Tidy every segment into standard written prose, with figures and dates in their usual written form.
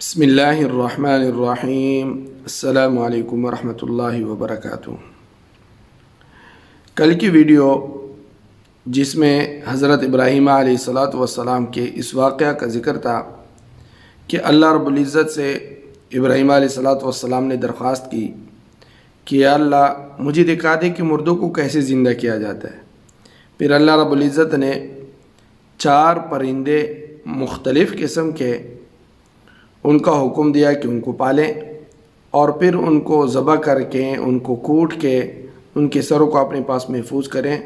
بسم اللہ الرحمن الرحیم۔ السلام علیکم ورحمۃ اللہ وبرکاتہ۔ کل کی ویڈیو جس میں حضرت ابراہیم علیہ السلام کے اس واقعہ کا ذکر تھا کہ اللہ رب العزت سے ابراہیم علیہ السلام نے درخواست کی کہ یا اللہ مجھے دکھا دے کہ مردوں کو کیسے زندہ کیا جاتا ہے۔ پھر اللہ رب العزت نے 4 پرندے مختلف قسم کے ان کا حکم دیا کہ ان کو پالیں، اور پھر ان کو ذبح کر کے ان کو کوٹ کے ان کے سروں کو اپنے پاس محفوظ کریں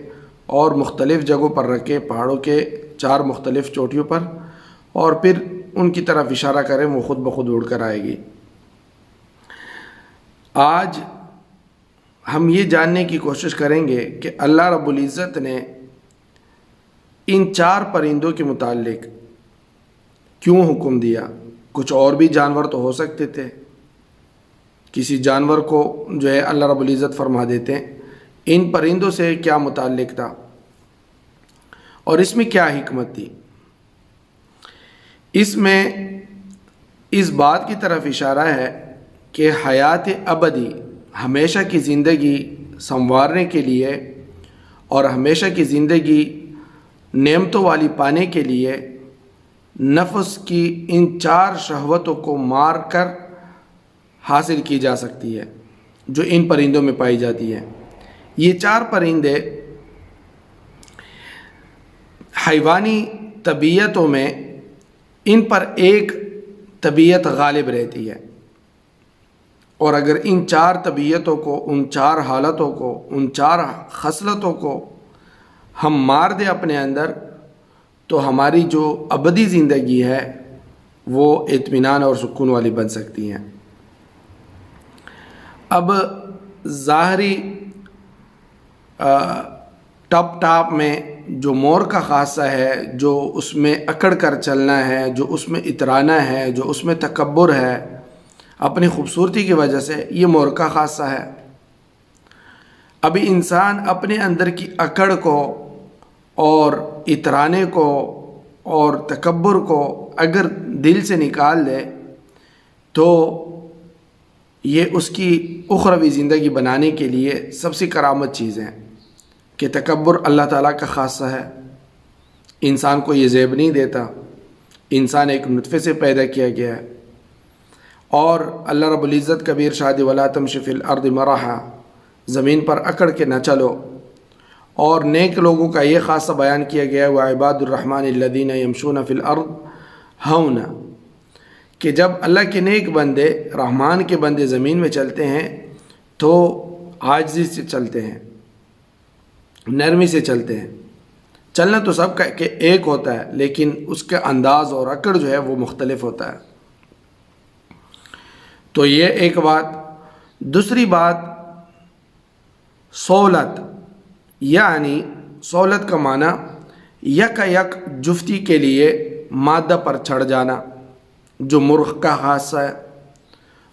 اور مختلف جگہوں پر رکھیں، پہاڑوں کے 4 مختلف چوٹیوں پر، اور پھر ان کی طرف اشارہ کریں، وہ خود بخود اڑ کر آئے گی۔ آج ہم یہ جاننے کی کوشش کریں گے کہ اللہ رب العزت نے ان 4 پرندوں کے متعلق کیوں حکم دیا۔ کچھ اور بھی جانور تو ہو سکتے تھے، کسی جانور کو جو ہے اللہ رب العزت فرما دیتے ہیں، ان پرندوں سے کیا متعلق تھا اور اس میں کیا حکمت تھی۔ اس میں اس بات کی طرف اشارہ ہے کہ حیات ابدی، ہمیشہ کی زندگی سنوارنے کے لیے اور ہمیشہ کی زندگی نعمتوں والی پانے کے لیے نفس کی ان 4 شہوتوں کو مار کر حاصل کی جا سکتی ہے جو ان پرندوں میں پائی جاتی ہے۔ یہ 4 پرندے حیوانی طبیعتوں میں ان پر ایک طبیعت غالب رہتی ہے، اور اگر ان 4 طبیعتوں کو، ان 4 حالتوں کو، ان 4 خصلتوں کو ہم مار دیں اپنے اندر، تو ہماری جو ابدی زندگی ہے وہ اطمینان اور سکون والی بن سکتی ہیں۔ اب ظاہری ٹاپ میں جو مور کا خاصہ ہے، جو اس میں اکڑ کر چلنا ہے، جو اس میں اترانا ہے، جو اس میں تکبر ہے اپنی خوبصورتی کی وجہ سے، یہ مور کا خاصہ ہے۔ ابھی انسان اپنے اندر کی اکڑ کو اور اترانے کو اور تکبر کو اگر دل سے نکال دے تو یہ اس کی اخروی زندگی بنانے کے لیے سب سے کرامت چیز ہے کہ تکبر اللہ تعالیٰ کا خاصہ ہے۔ انسان کو یہ زیب نہیں دیتا، انسان ایک نطفے سے پیدا کیا گیا ہے، اور اللہ رب العزت کبھی ارشاد وَلَا تَمْشِ فِي الْأَرْضِ مَرَحًا، زمین پر اکڑ کے نہ چلو۔ اور نیک لوگوں کا یہ خاصہ بیان کیا گیا ہے وَعِبَادُ الرَّحْمَنِ الَّذِينَ يَمْشُونَ فِي الْأَرْضِ هَوْنًا، کہ جب اللہ کے نیک بندے، رحمان کے بندے زمین میں چلتے ہیں تو عاجزی سے چلتے ہیں، نرمی سے چلتے ہیں۔ چلنا تو سب کا کہ ایک ہوتا ہے، لیکن اس کا انداز اور اکڑ جو ہے وہ مختلف ہوتا ہے۔ تو یہ ایک بات۔ دوسری بات، سہولت، یعنی سہولت کا معنی یک جفتی کے لیے مادہ پر چڑھ جانا، جو مرغ کا خاصہ ہے۔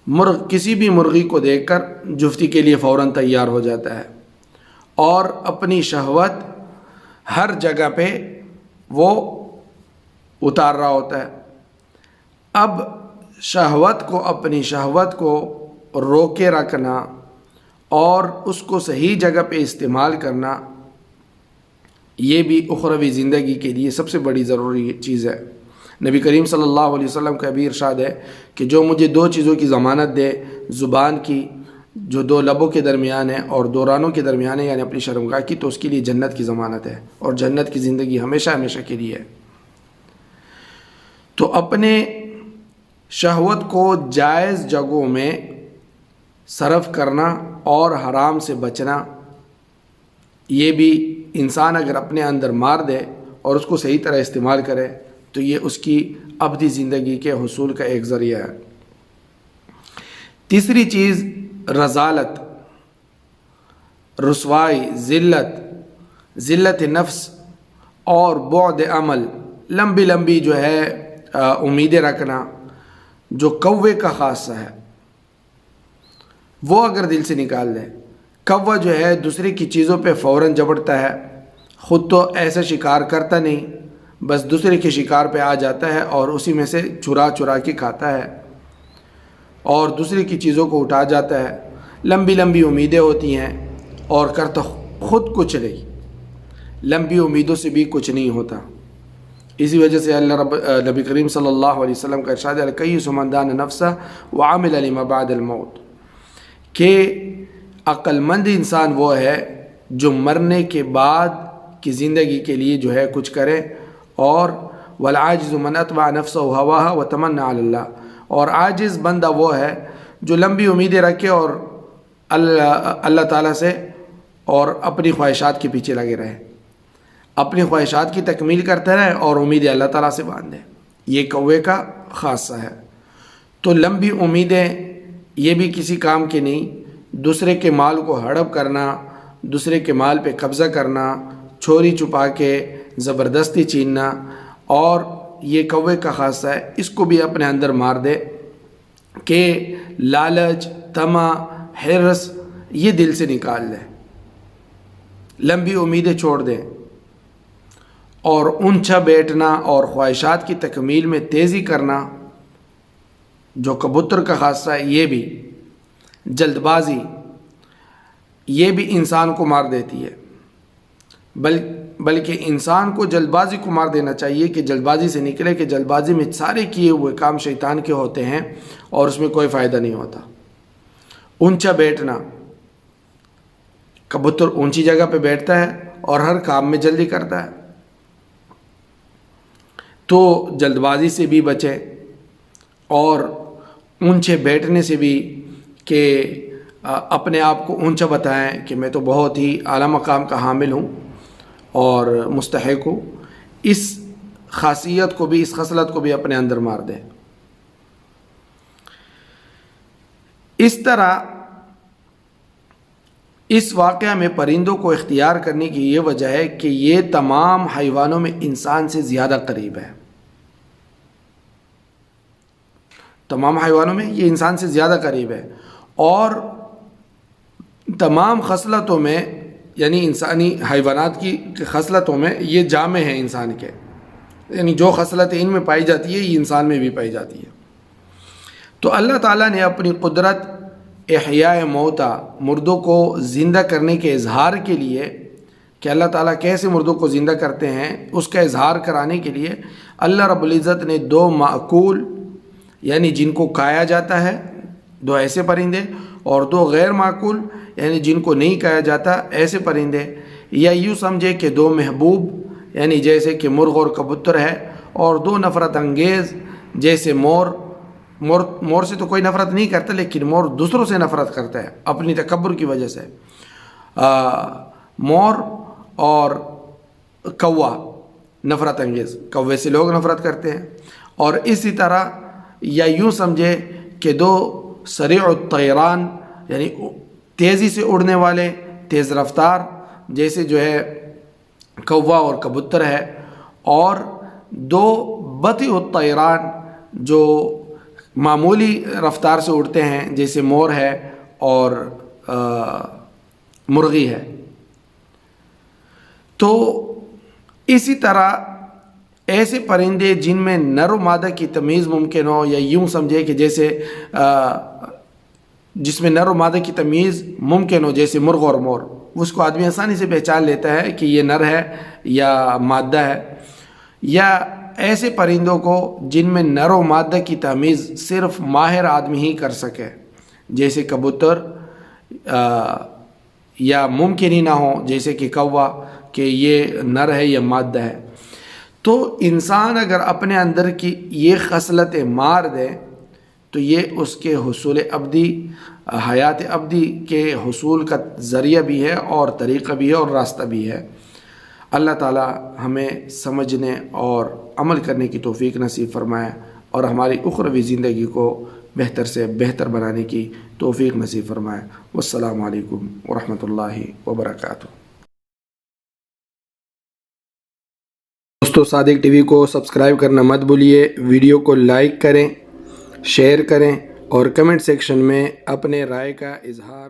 مرغ کسی بھی مرغی کو دیکھ کر جفتی کے لیے فوراً تیار ہو جاتا ہے، اور اپنی شہوت ہر جگہ پہ وہ اتار رہا ہوتا ہے۔ اب شہوت کو، اپنی شہوت کو روکے رکھنا اور اس کو صحیح جگہ پہ استعمال کرنا، یہ بھی اخروی زندگی کے لیے سب سے بڑی ضروری چیز ہے۔ نبی کریم صلی اللہ علیہ وسلم کا بھی ارشاد ہے کہ جو مجھے 2 چیزوں کی ضمانت دے، زبان کی جو 2 لبوں کے درمیان ہے اور 2 رانوں کے درمیان ہے، یعنی اپنی شرمگاہ کی، تو اس کے لیے جنت کی ضمانت ہے، اور جنت کی زندگی ہمیشہ ہمیشہ کے لیے ہے۔ تو اپنے شہوت کو جائز جگہوں میں صرف کرنا اور حرام سے بچنا، یہ بھی انسان اگر اپنے اندر مار دے اور اس کو صحیح طرح استعمال کرے تو یہ اس کی ابدی زندگی کے حصول کا ایک ذریعہ ہے۔ تیسری چیز، رذالت، رسوائی، ذلت نفس اور بعد عمل، لمبی جو ہے امیدیں رکھنا، جو کوے کا خاصہ ہے، وہ اگر دل سے نکال دے۔ کوّا جو ہے دوسرے کی چیزوں پہ فوراً جبڑتا ہے، خود تو ایسا شکار کرتا نہیں، بس دوسرے کے شکار پہ آ جاتا ہے اور اسی میں سے چرا کے کھاتا ہے۔ اور دوسرے کی چیزوں کو اٹھا جاتا ہے، لمبی لمبی امیدیں ہوتی ہیں اور کرتا خود کچھ نہیں، لمبی امیدوں سے بھی کچھ نہیں ہوتا۔ اسی وجہ سے نبی کریم صلی اللہ علیہ وسلم کا ارشاد ہے الکیس من دان نفسہ وعمل لما بعد الموت، کہ عقل مند انسان وہ ہے جو مرنے کے بعد کی زندگی کے لیے جو ہے کچھ کرے، اور والعاجز من اتبع نفسہ هواها وتمنى علی اللہ، اور عاجز بندہ وہ ہے جو لمبی امیدیں رکھے اور اللہ تعالیٰ سے اور اپنی خواہشات کے پیچھے لگے رہے، اپنی خواہشات کی تکمیل کرتے رہے اور امیدیں اللہ تعالیٰ سے باندھے۔ یہ کوے کا خاصہ ہے۔ تو لمبی امیدیں یہ بھی کسی کام کی نہیں، دوسرے کے مال کو ہڑپ کرنا، دوسرے کے مال پہ قبضہ کرنا، چوری چھپا کے زبردستی چھیننا، اور یہ کوے کا خاصہ ہے۔ اس کو بھی اپنے اندر مار دے کہ لالچ، طمع، حرص یہ دل سے نکال لے، لمبی امیدیں چھوڑ دیں، اور اونچا بیٹھنا اور خواہشات کی تکمیل میں تیزی کرنا جو کبوتر کا خاصہ ہے، یہ بھی جلد بازی، یہ بھی انسان کو مار دیتی ہے۔ بلکہ انسان کو جلد بازی کو مار دینا چاہیے کہ جلد بازی سے نکلے، کہ جلد بازی میں سارے کیے ہوئے کام شیطان کے ہوتے ہیں اور اس میں کوئی فائدہ نہیں ہوتا۔ اونچا بیٹھنا، کبوتر اونچی جگہ پہ بیٹھتا ہے اور ہر کام میں جلدی کرتا ہے، تو جلد بازی سے بھی بچیں، اور اونچے بیٹھنے سے بھی کہ اپنے آپ کو اونچا بتائیں کہ میں تو بہت ہی اعلیٰ مقام کا حامل ہوں اور مستحق ہوں، اس خاصیت کو بھی، اس خصلت کو بھی اپنے اندر مار دیں۔ اس طرح اس واقعہ میں پرندوں کو اختیار کرنے کی یہ وجہ ہے کہ یہ تمام حیوانوں میں انسان سے زیادہ قریب ہے، تمام حیوانوں میں یہ انسان سے زیادہ قریب ہے، اور تمام خصلتوں میں، یعنی انسانی حیوانات کی خصلتوں میں یہ جامع ہیں انسان کے، یعنی جو خصلتیں ان میں پائی جاتی ہے یہ انسان میں بھی پائی جاتی ہے۔ تو اللہ تعالیٰ نے اپنی قدرت احیاء موتا، مردوں کو زندہ کرنے کے اظہار کے لیے، کہ اللہ تعالیٰ کیسے مردوں کو زندہ کرتے ہیں اس کا اظہار کرانے کے لیے اللہ رب العزت نے دو معقول، یعنی جن کو کھایا جاتا ہے، دو ایسے پرندے، اور دو غیر معقول یعنی جن کو نہیں کھایا جاتا ایسے پرندے، یا یوں سمجھے کہ دو محبوب یعنی جیسے کہ مرغ اور کبوتر ہے، اور دو نفرت انگیز جیسے مور سے تو کوئی نفرت نہیں کرتا، لیکن مور دوسروں سے نفرت کرتا ہے اپنی تکبر کی وجہ سے۔ مور اور کوا نفرت انگیز، کوے سے لوگ نفرت کرتے ہیں، اور اسی طرح یا یوں سمجھے کہ دو سریع الطیران یعنی تیزی سے اڑنے والے، تیز رفتار، جیسے جو ہے کوا اور کبوتر ہے، اور دو بطیء الطیران جو معمولی رفتار سے اڑتے ہیں جیسے مور ہے اور مرغی ہے۔ تو اسی طرح ایسے پرندے جن میں نر و مادہ کی تمیز ممکن ہو، یا یوں سمجھے کہ جیسے جس میں نر و مادہ کی تمیز ممکن ہو جیسے مرغ اور مور، اس کو آدمی آسانی سے پہچان لیتا ہے کہ یہ نر ہے یا مادہ ہے، یا ایسے پرندوں کو جن میں نر و مادہ کی تمیز صرف ماہر آدمی ہی کر سکے، جیسے کبوتر، یا ممکن ہی نہ ہو جیسے کہ کوا کہ یہ نر ہے یا مادہ ہے۔ تو انسان اگر اپنے اندر کی یہ خصلتیں مار دے تو یہ اس کے حصول ابدی، حیات ابدی کے حصول کا ذریعہ بھی ہے اور طریقہ بھی ہے اور راستہ بھی ہے۔ اللہ تعالی ہمیں سمجھنے اور عمل کرنے کی توفیق نصیب فرمائے، اور ہماری اخروی زندگی کو بہتر سے بہتر بنانے کی توفیق نصیب فرمائے۔ والسلام علیکم ورحمۃ اللہ وبرکاتہ۔ دوستو، صادق ٹی وی کو سبسکرائب کرنا مت بھولیے، ویڈیو کو لائک کریں، شیئر کریں، اور کمنٹ سیکشن میں اپنے رائے کا اظہار